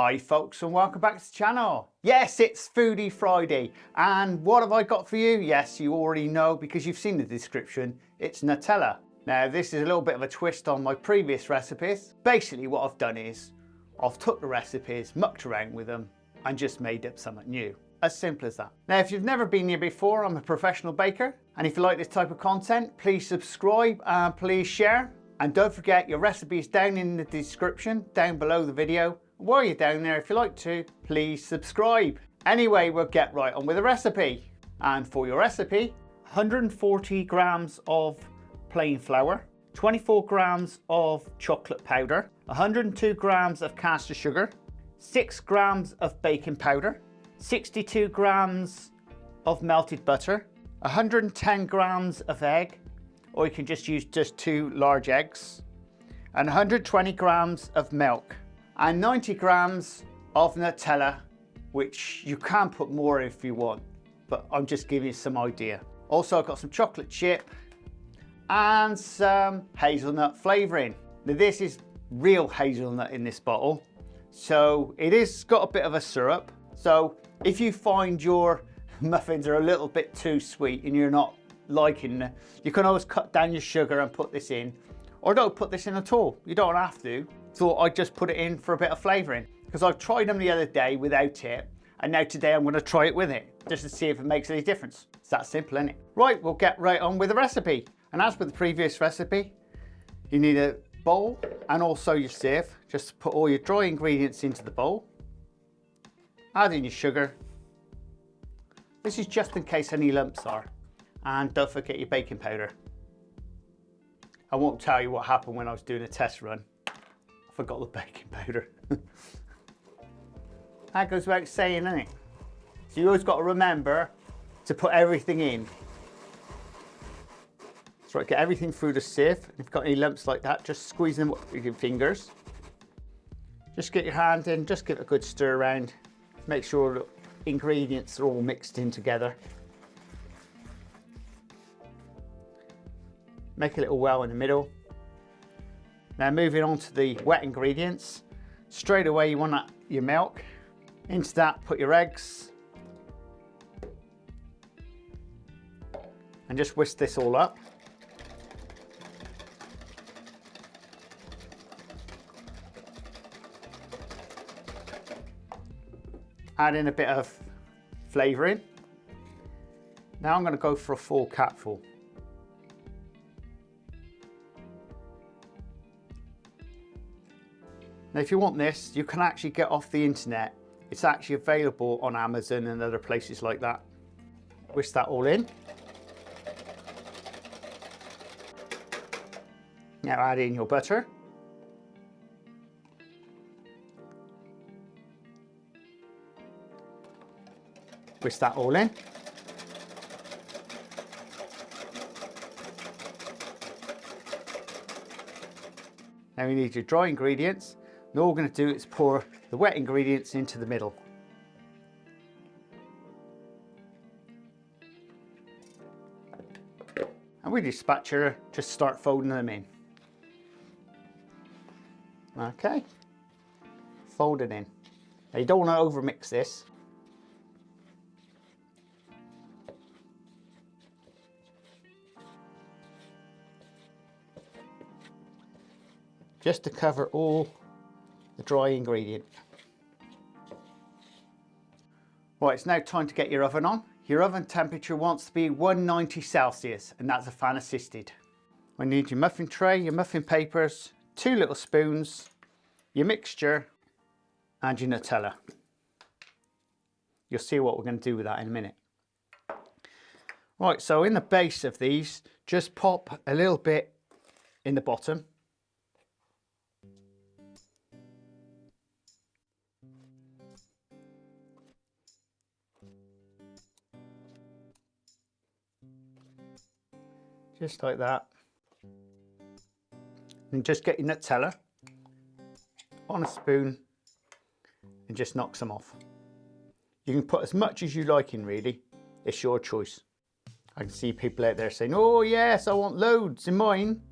Hi folks, and welcome back to the channel. Yes, it's Foodie Friday, and what have I got for you? Yes, you already know because you've seen the description. It's Nutella. Now this is a little bit of a twist on my previous recipes. Basically what I've done is I've took the recipes, mucked around with them and just made up something new. As simple as that. Now if you've never been here before, I'm a professional baker, and if you like this type of content, please subscribe and please share. And don't forget, your recipe is down in the description, down below the video. While you're down there, if you like to, please subscribe. Anyway, we'll get right on with the recipe. And for your recipe, 140 grams of plain flour, 24 grams of chocolate powder, 102 grams of caster sugar, 6 grams of baking powder, 62 grams of melted butter, 110 grams of egg, or you can just use 2 large eggs, and 120 grams of milk, and 90 grams of Nutella, which you can put more if you want, but I'm just giving you some idea. Also, I've got some chocolate chip and some hazelnut flavouring. Now this is real hazelnut in this bottle, so it is got a bit of a syrup. So if you find your muffins are a little bit too sweet and you're not liking it, you can always cut down your sugar and put this in, or don't put this in at all. You don't have to. So I just put it in for a bit of flavouring, because I've tried them the other day without it, and now today I'm going to try it with it just to see if it makes any difference. It's that simple, isn't it? Right, we'll get right on with the recipe. And as with the previous recipe, you need a bowl and also your sieve. Just put all your dry ingredients into the bowl. Add in your sugar. This is just in case any lumps are. And don't forget your baking powder. I won't tell you what happened when I was doing a test run. I forgot the baking powder. That goes without saying, doesn't it? So you always got to remember to put everything in. That's right, get everything through the sieve. If you've got any lumps like that, just squeeze them with your fingers. Just get your hand in, just give it a good stir around. Make sure the ingredients are all mixed in together. Make a little well in the middle. Now moving on to the wet ingredients. Straight away you want your milk. Into that put your eggs. And just whisk this all up. Add in a bit of flavouring. Now I'm going to go for a full capful. Now if you want this, you can actually get off the internet. It's actually available on Amazon and other places like that. Whisk that all in. Now add in your butter. Whisk that all in. Now you need your dry ingredients. And all we're going to do is pour the wet ingredients into the middle. And with your spatula, just start folding them in. Okay, fold it in. Now you don't want to over mix this. Just to cover all the dry ingredient. Right, it's now time to get your oven on. Your oven temperature wants to be 190 Celsius, and that's a fan assisted. We need your muffin tray, your muffin papers, 2 little spoons, your mixture, and your Nutella. You'll see what we're going to do with that in a minute. Right, so in the base of these, just pop a little bit in the bottom. Just like that. And just get your Nutella on a spoon and just knock some off. You can put as much as you like in, really. It's your choice. I can see people out there saying, oh yes, I want loads in mine.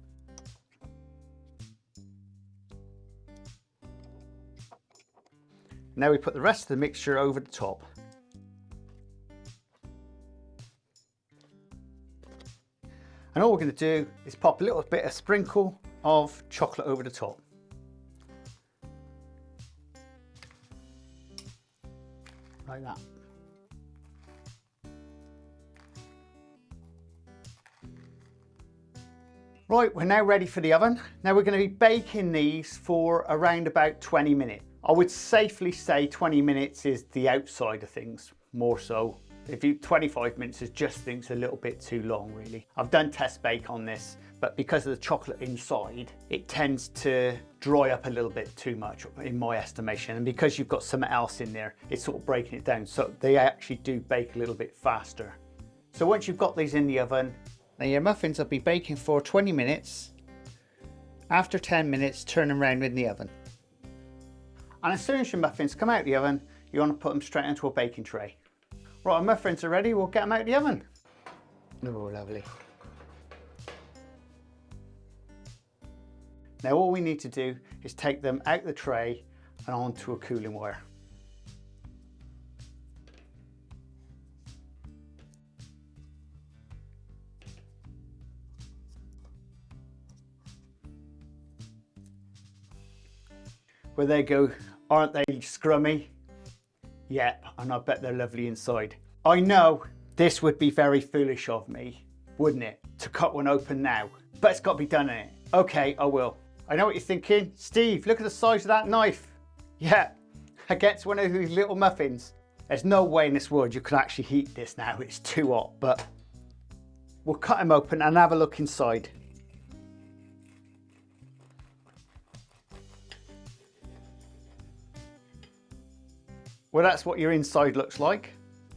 Now we put the rest of the mixture over the top. And all we're going to do is pop a little bit of sprinkle of chocolate over the top. Like that. Right, we're now ready for the oven. Now we're going to be baking these for around about 20 minutes. I would safely say 20 minutes is the outside of things, more so. If you 25 minutes is just things a little bit too long, really. I've done test bake on this, but because of the chocolate inside, it tends to dry up a little bit too much in my estimation. And because you've got something else in there, it's sort of breaking it down. So they actually do bake a little bit faster. So once you've got these in the oven, now your muffins will be baking for 20 minutes. After 10 minutes, turn them around in the oven. And as soon as your muffins come out of the oven, you want to put them straight into a baking tray. Right, our muffins are ready, we'll get them out of the oven. Oh, lovely. Now all we need to do is take them out the tray and onto a cooling wire. Well, there you go. Aren't they scrummy? Yep, and I bet they're lovely inside. I know this would be very foolish of me, wouldn't it, to cut one open now, but it's got to be done in it. Okay, I will. I know what you're thinking. Steve, look at the size of that knife. Yeah, against one of these little muffins. There's no way in this world you can actually heat this now. It's too hot, but we'll cut them open and have a look inside. Well, that's what your inside looks like.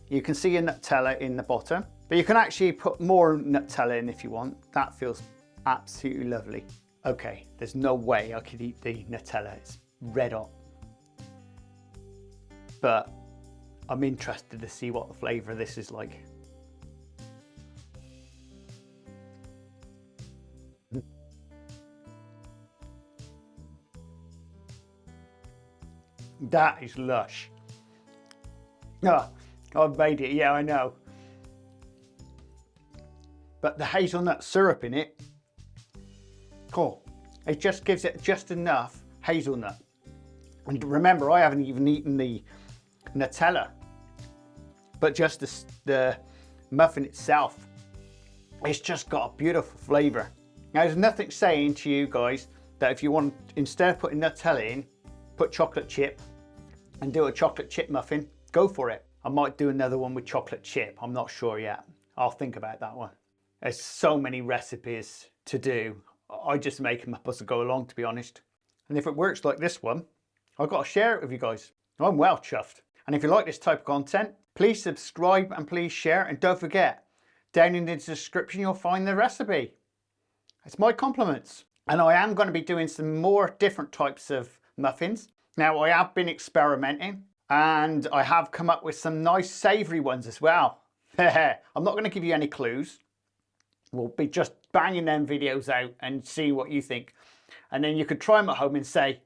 You can see your Nutella in the bottom, but you can actually put more Nutella in if you want. That feels absolutely lovely. Okay, there's no way I could eat the Nutella. It's red hot. But I'm interested to see what the flavour of this is like. That is lush. Oh, I've made it, yeah, I know. But the hazelnut syrup in it, cool. It just gives it just enough hazelnut. And remember, I haven't even eaten the Nutella, but just the muffin itself. It's just got a beautiful flavour. Now, there's nothing saying to you guys that if you want, instead of putting Nutella in, put chocolate chip and do a chocolate chip muffin. Go for it. I might do another one with chocolate chip. I'm not sure yet. I'll think about that one. There's so many recipes to do. I just make them up as I go along, to be honest. And if it works like this one, I've got to share it with you guys. I'm well chuffed. And if you like this type of content, please subscribe and please share. And don't forget, down in the description, you'll find the recipe. It's my compliments. And I am going to be doing some more different types of muffins. Now, I have been experimenting. And I have come up with some nice savoury ones as well. I'm not going to give you any clues. We'll be just banging them videos out and see what you think. And then you could try them at home and say,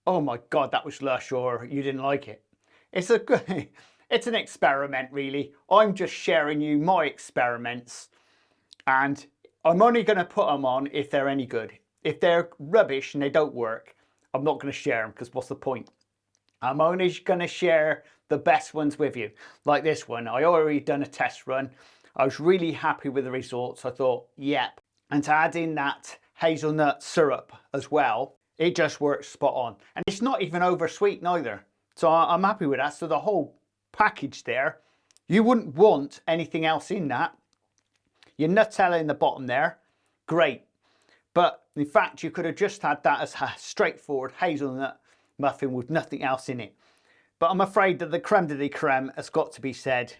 oh my God, that was lush, or you didn't like it. It's a good, it's an experiment really. I'm just sharing you my experiments. And I'm only going to put them on if they're any good. If they're rubbish and they don't work, I'm not going to share them because what's the point? I'm only going to share the best ones with you. Like this one, I already done a test run. I was really happy with the results. I thought, yep. And to add in that hazelnut syrup as well, it just works spot on. And it's not even over sweet neither. So I'm happy with that. So the whole package there, you wouldn't want anything else in that. Your Nutella in the bottom there, great. But in fact, you could have just had that as a straightforward hazelnut muffin with nothing else in it. But I'm afraid that the creme de la creme has got to be said.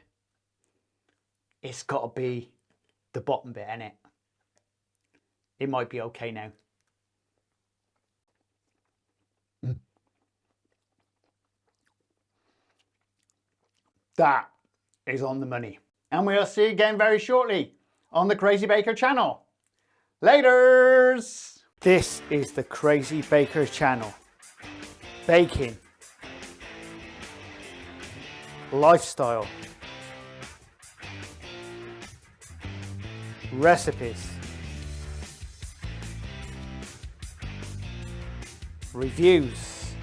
It's got to be the bottom bit, innit? It might be okay now. That is on the money. And we'll see you again very shortly on the Crazy Baker channel. Laters! This is the Crazy Baker channel. Baking lifestyle, recipes, reviews,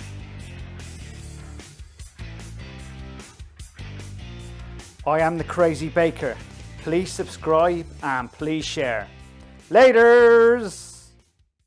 I am the Crazy Baker. Please subscribe and please share. Laters!